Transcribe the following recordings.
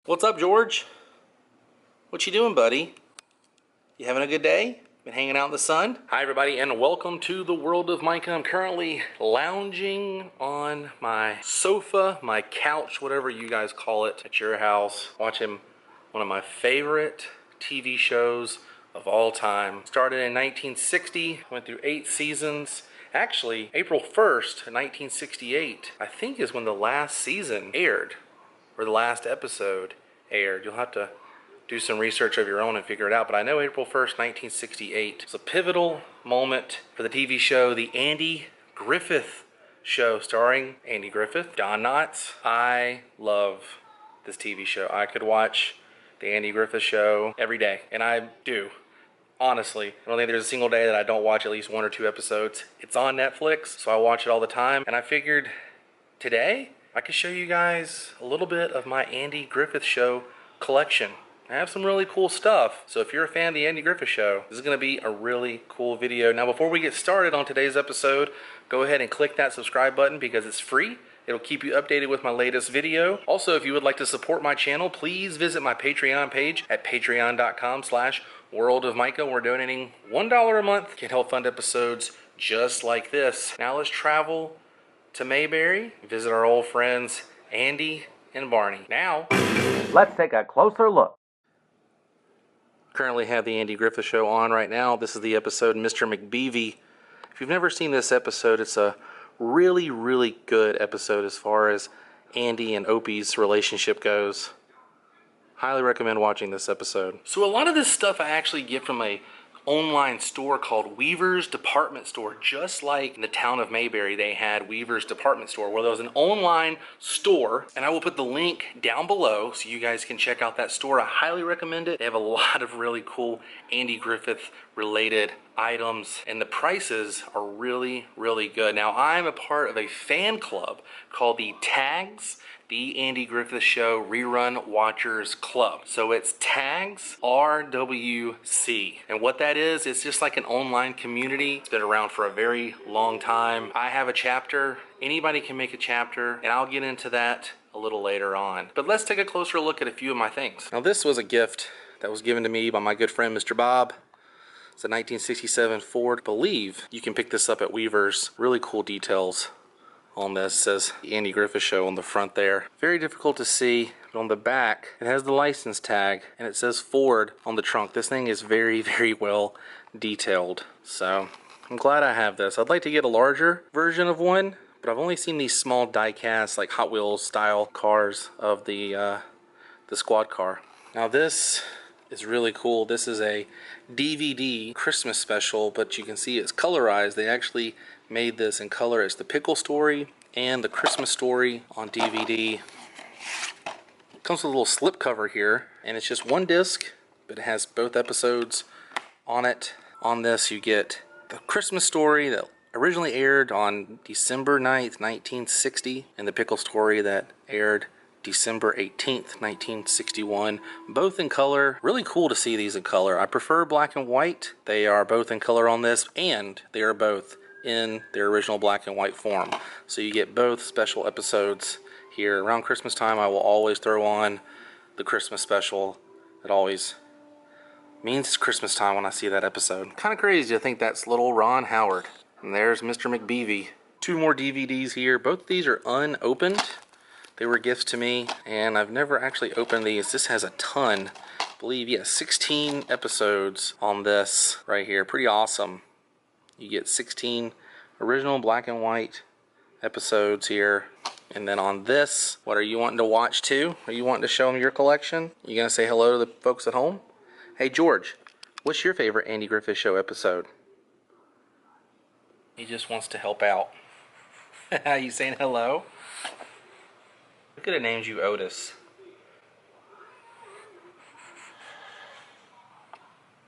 What's up, George? What you doing, buddy? You having a good day? Been hanging out in the sun? Hi, everybody, and welcome to the World of Micah. I'm currently lounging on my sofa, my couch, whatever you guys call it at your house, watching one of my favorite TV shows of all time. Started in 1960, went through 8 seasons. Actually, April 1st, 1968, I think is when the last season aired, or the last episode aired. You'll have to do some research of your own and figure it out, but I know April 1st, 1968 was a pivotal moment for the TV show, The Andy Griffith Show, starring Andy Griffith, Don Knotts. I love this TV show. I could watch The Andy Griffith Show every day, and I do. Honestly, I don't think there's a single day that I don't watch at least 1 or 2 episodes. It's on Netflix, so I watch it all the time, and I figured today I could show you guys a little bit of my Andy Griffith Show collection. I have some really cool stuff, so if you're a fan of the Andy Griffith Show, this is going to be a really cool video. Now, before we get started on today's episode, go ahead and click that subscribe button because it's free. It'll keep you updated with my latest video. Also, if you would like to support my channel, please visit my Patreon page at patreon.com/World of Micah. We're donating $1 a month. Can help fund episodes just like this. Now let's travel to Mayberry, visit our old friends Andy and Barney. Now, let's take a closer look. Currently have the Andy Griffith Show on right now. This is the episode Mr. McBeevy. If you've never seen this episode, it's a really, really good episode as far as Andy and Opie's relationship goes. Highly recommend watching this episode. So a lot of this stuff I actually get from a online store called Weaver's Department Store. Just like in the town of Mayberry, they had Weaver's Department Store, where there was an online store, and I will put the link down below so you guys can check out that store. I highly recommend it. They have a lot of really cool Andy Griffith related items, and the prices are really, really good. Now, I'm a part of a fan club called the Tags, The Andy Griffith Show Rerun Watchers Club. So it's Tags RWC. And what that is, it's just like an online community. It's been around for a very long time. I have a chapter. Anybody can make a chapter, and I'll get into that a little later on. But let's take a closer look at a few of my things. Now, this was a gift that was given to me by my good friend, Mr. Bob. It's a 1967 Ford. I believe you can pick this up at Weaver's. Really cool details on this. It says the Andy Griffith Show on the front there. Very difficult to see, but on the back it has the license tag and it says Ford on the trunk. This thing is very, very well detailed. So I'm glad I have this. I'd like to get a larger version of one, but I've only seen these small die-cast, like Hot Wheels style cars of the squad car. Now this is really cool. This is a DVD Christmas special, but you can see it's colorized. They actually made this in color. It's the Pickle Story and the Christmas Story on DVD. It comes with a little slip cover here, and it's just one disc, but it has both episodes on it. On this you get the Christmas Story that originally aired on December 9th, 1960, and the Pickle Story that aired December 18th, 1961, both in color. Really cool to see these in color. I prefer black and white. They are both in color on this, and they are both in their original black and white form. So you get both special episodes here. Around Christmas time, I will always throw on the Christmas special. It always means it's Christmas time when I see that episode. Kind of crazy to think that's little Ron Howard. And there's Mr. McBeevy. 2 more DVDs here. Both of these are unopened. They were gifts to me, and I've never actually opened these. This has a ton, I believe, yeah, 16 episodes on this right here. Pretty awesome. You get 16 original black and white episodes here. And then on this, what are you wanting to watch too? Are you wanting to show them your collection? You gonna say hello to the folks at home? Hey, George, what's your favorite Andy Griffith Show episode? He just wants to help out. You saying hello? I could have named you Otis.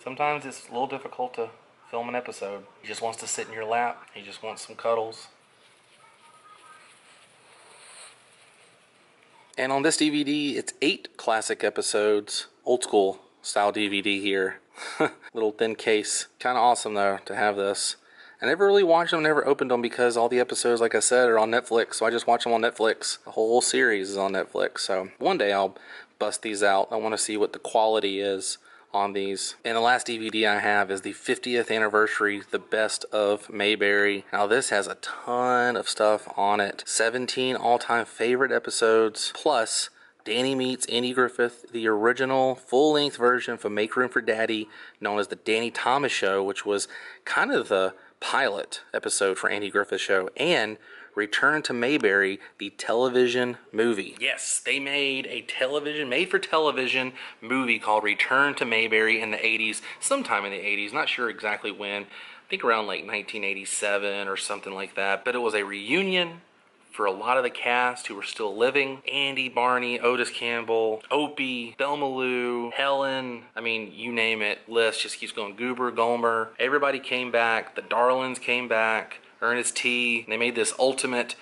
Sometimes it's a little difficult to film an episode. He just wants to sit in your lap. He just wants some cuddles. And on this DVD, it's 8 classic episodes. Old school style DVD here. Little thin case. Kind of awesome though to have this. I never really watched them, never opened them because all the episodes, like I said, are on Netflix. So I just watch them on Netflix. The whole series is on Netflix. So one day I'll bust these out. I want to see what the quality is on these. And the last DVD I have is the 50th anniversary, the best of Mayberry. Now this has a ton of stuff on it. 17 all-time favorite episodes, plus Danny Meets Andy Griffith, the original full-length version from Make Room for Daddy, known as the Danny Thomas Show, which was kind of the pilot episode for Andy Griffith Show, and Return to Mayberry, the television movie. Yes, they made a made-for-television movie called Return to Mayberry in the 80s, sometime in the 80s, not sure exactly when. I think around like 1987 or something like that. But it was a reunion for a lot of the cast who were still living. Andy, Barney, Otis Campbell, Opie, Thelma Lou, Helen, I mean, you name it. List just keeps going. Goober, Gomer. Everybody came back. The Darlings came back. Ernest T. They made this ultimate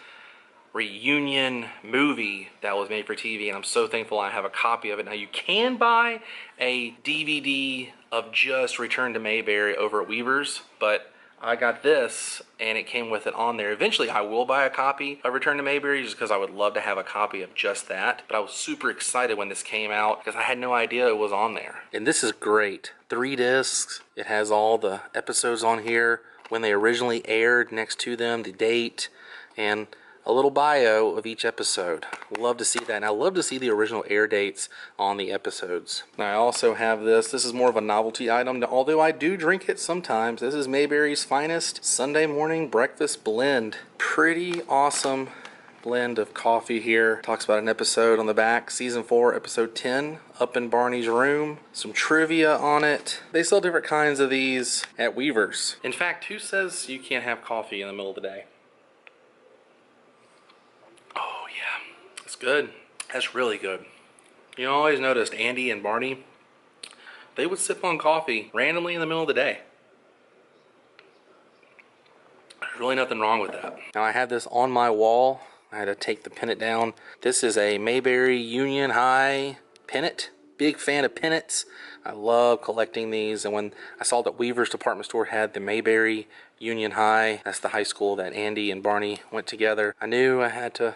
reunion movie that was made for TV, and I'm so thankful I have a copy of it. Now, you can buy a DVD of just Return to Mayberry over at Weaver's, but I got this and it came with it on there. Eventually I will buy a copy of Return to Mayberry just because I would love to have a copy of just that. But I was super excited when this came out because I had no idea it was on there. And this is great. 3 discs. It has all the episodes on here, when they originally aired, next to them, the date, and a little bio of each episode. Love to see that. And I love to see the original air dates on the episodes. Now, I also have this. This is more of a novelty item, although I do drink it sometimes. This is Mayberry's Finest Sunday Morning Breakfast Blend. Pretty awesome blend of coffee here. Talks about an episode on the back, season 4, episode 10, Up in Barney's Room. Some trivia on it. They sell different kinds of these at Weaver's. In fact, who says you can't have coffee in the middle of the day? Oh yeah, that's good. That's really good. You know, I always noticed Andy and Barney, they would sip on coffee randomly in the middle of the day. There's really nothing wrong with that. Now I have this on my wall. I had to take the pennant down. This is a Mayberry Union High pennant. Big fan of pennants. I love collecting these. And when I saw that Weaver's department store had the Mayberry Union High, that's the high school that Andy and Barney went together, I knew I had to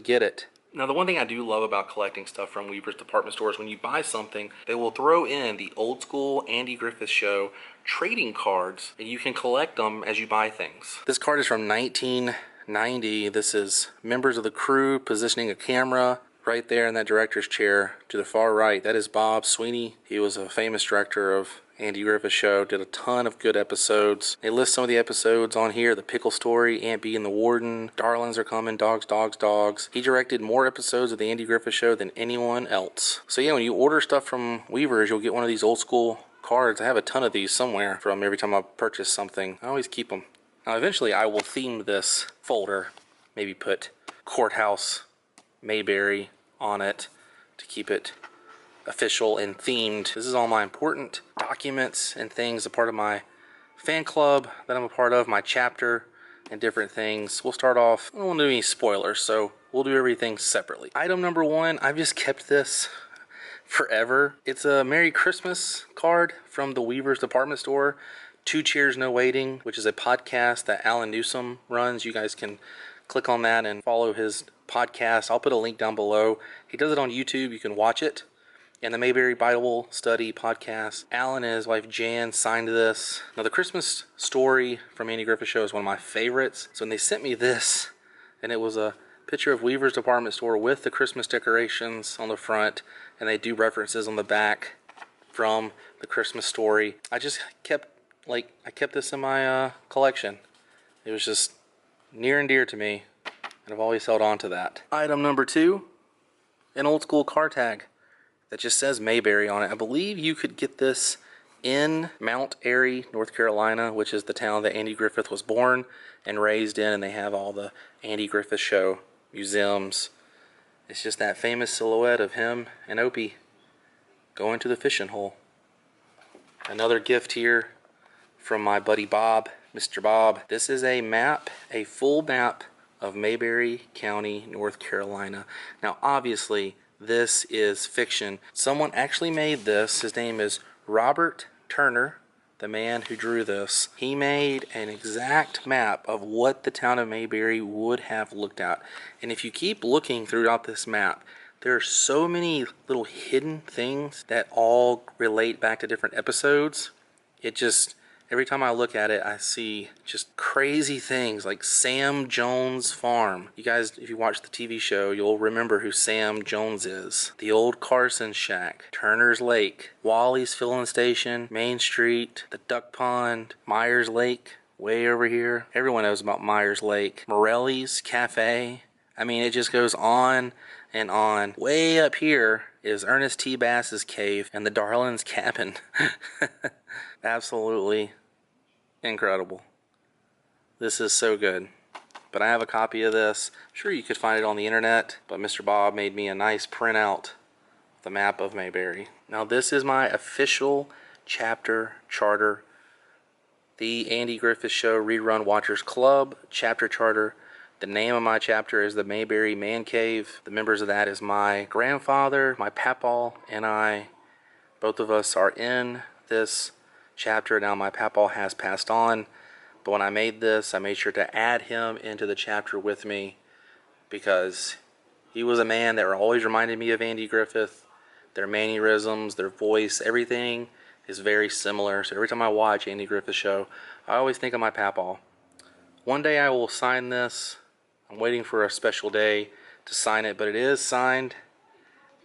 get it. Now, the one thing I do love about collecting stuff from Weaver's department store is when you buy something, they will throw in the old school Andy Griffith Show trading cards, and you can collect them as you buy things. This card is from 1990. This is members of the crew positioning a camera right there in that director's chair to the far right. That is Bob Sweeney. He was a famous director of Andy Griffith Show, did a ton of good episodes. They list some of the episodes on here. The Pickle Story, Aunt Bee and the Warden, Darlings Are Coming, Dogs, Dogs, Dogs. He directed more episodes of the Andy Griffith Show than anyone else. So yeah, when you order stuff from Weaver's, you'll get one of these old school cards. I have a ton of these somewhere from every time I purchase something. I always keep them. Now eventually I will theme this folder. Maybe put Courthouse Mayberry on it to keep it official and themed. This is all my important documents and things, a part of my fan club that I'm a part of, my chapter, and different things. We'll start off, I don't want to do any spoilers, so we'll do everything separately. Item number 1, I've just kept this forever. It's a Merry Christmas card from the Weaver's department store. 2 Cheers No Waiting, which is a podcast that Alan Newsom runs. You guys can click on that and follow his podcast. I'll put a link down below. He does it on YouTube. You can watch it. And the Mayberry Bible Study podcast. Alan and his wife Jan signed this. Now, the Christmas story from Andy Griffith Show is one of my favorites. So when they sent me this, and it was a picture of Weaver's department store with the Christmas decorations on the front, and they do references on the back from the Christmas story. I just kept, I kept this in my collection. It was just near and dear to me, and I've always held on to that. Item number 2, an old school car tag that just says Mayberry on it. I believe you could get this in Mount Airy, North Carolina, which is the town that Andy Griffith was born and raised in, and they have all the Andy Griffith Show museums. It's just that famous silhouette of him and Opie going to the fishing hole. Another gift here from my buddy Bob, Mr. Bob. This is a map, a full map of Mayberry County, North Carolina. Now, obviously, this is fiction. Someone actually made this. His name is Robert Turner, the man who drew this. He made an exact map of what the town of Mayberry would have looked at. And if you keep looking throughout this map, There are so many little hidden things that all relate back to different episodes. It just, every time I look at it, I see just crazy things like Sam Jones Farm. You guys, if you watch the TV show, you'll remember who Sam Jones is. The old Carson Shack, Turner's Lake, Wally's Filling Station, Main Street, the Duck Pond, Myers Lake, way over here. Everyone knows about Myers Lake. Morelli's Cafe. I mean, it just goes on and on. Way up here is Ernest T. Bass's cave and the Darlings cabin. Absolutely incredible. This is so good. But I have a copy of this. I'm sure you could find it on the internet, but Mr. Bob made me a nice printout of the map of Mayberry. Now this is my official chapter charter. The Andy Griffith Show Rerun Watchers Club chapter charter. The name of my chapter is the Mayberry Man Cave. The members of that is my grandfather, my papaw, and I. Both of us are in this chapter. Now my papaw has passed on, but when I made this, I made sure to add him into the chapter with me because he was a man that always reminded me of Andy Griffith. Their mannerisms, their voice, everything is very similar. So every time I watch Andy Griffith Show, I always think of my papaw. One day I will sign this. I'm waiting for a special day to sign it, but it is signed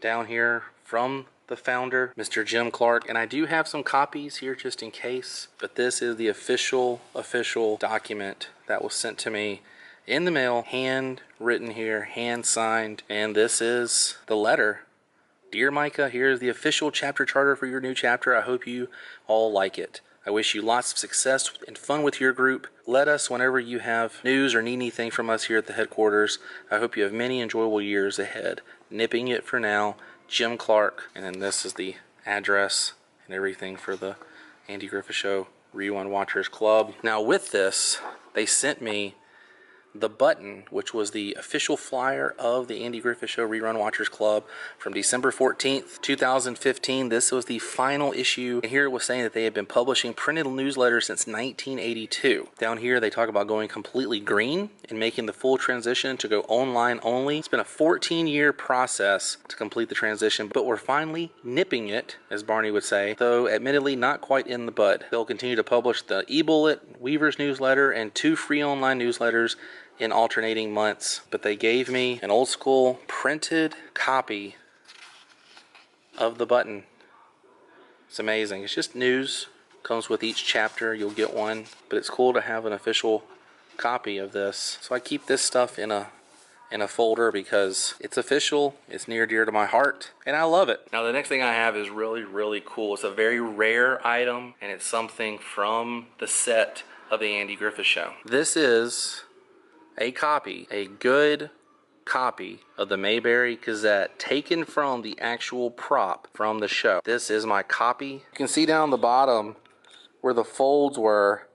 down here from the founder, Mr. Jim Clark, and I do have some copies here just in case, but this is the official document that was sent to me in the mail, hand written here, hand signed, and this is the letter. Dear Micah, here's the official chapter charter for your new chapter. I hope you all like it. I wish you lots of success and fun with your group. Let us whenever you have news or need anything from us here at the headquarters. I hope you have many enjoyable years ahead. Nipping it for now, Jim Clark. And then this is the address and everything for the Andy Griffith Show Rerun Watchers Club. Now with this, they sent me the button, which was the official flyer of the Andy Griffith Show Rerun Watchers Club from December 14th, 2015. This was the final issue, and here it was saying that they had been publishing printed newsletters since 1982. Down here, they talk about going completely green and making the full transition to go online only. It's been a 14-year process to complete the transition, but we're finally nipping it, as Barney would say, though admittedly not quite in the bud. They'll continue to publish the e-bullet, Weaver's newsletter, and 2 free online newsletters in alternating months, but they gave me an old school printed copy of the button. It's amazing. It's just news, comes with each chapter. You'll get one, but it's cool to have an official copy of this. So I keep this stuff in a folder because it's official, it's near dear to my heart, and I love it. Now the next thing I have is really cool. It's a very rare item, and it's something from the set of the Andy Griffith Show. This is a copy, a good copy of the Mayberry Gazette taken from the actual prop from the show. This is my copy. You can see down the bottom where the folds were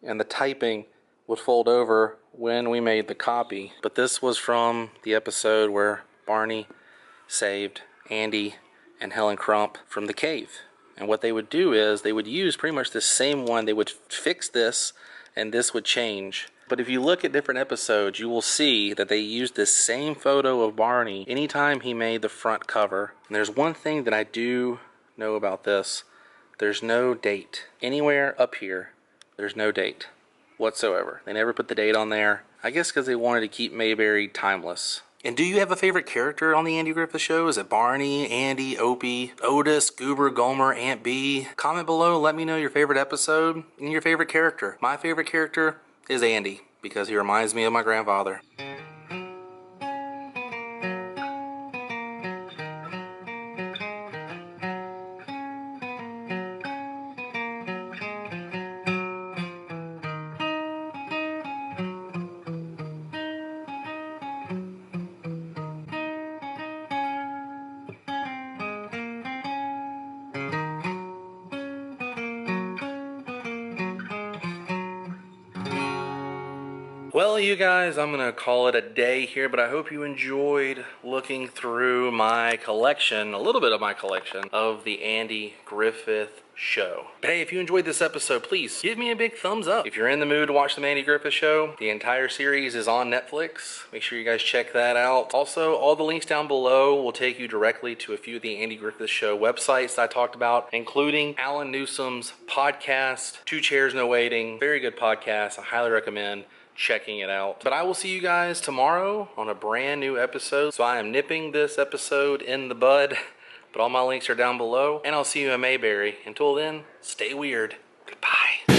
and the typing would fold over when we made the copy. But this was from the episode where Barney saved Andy and Helen Crump from the cave. And what they would do is they would use pretty much the same one. They would fix this and this would change. But if you look at different episodes, you will see that they used this same photo of Barney anytime he made the front cover. And there's one thing that I do know about this. There's no date. Anywhere up here, there's no date whatsoever. They never put the date on there. I guess because they wanted to keep Mayberry timeless. And do you have a favorite character on the Andy Griffith Show? Is it Barney, Andy, Opie, Otis, Goober, Gomer, Aunt Bee? Comment below, let me know your favorite episode and your favorite character. My favorite character is Andy because he reminds me of my grandfather. Well, you guys, I'm going to call it a day here, but I hope you enjoyed looking through my collection, a little bit of my collection, of the Andy Griffith Show. But hey, if you enjoyed this episode, please give me a big thumbs up. If you're in the mood to watch the Andy Griffith Show, the entire series is on Netflix. Make sure you guys check that out. Also, all the links down below will take you directly to a few of the Andy Griffith Show websites that I talked about, including Alan Newsom's podcast, Two Chairs No Waiting. Very good podcast. I highly recommend checking it out. But I will see you guys tomorrow on a brand new episode. So I am nipping this episode in the bud, but all my links are down below, and I'll see you in Mayberry. Until then, stay weird. Goodbye.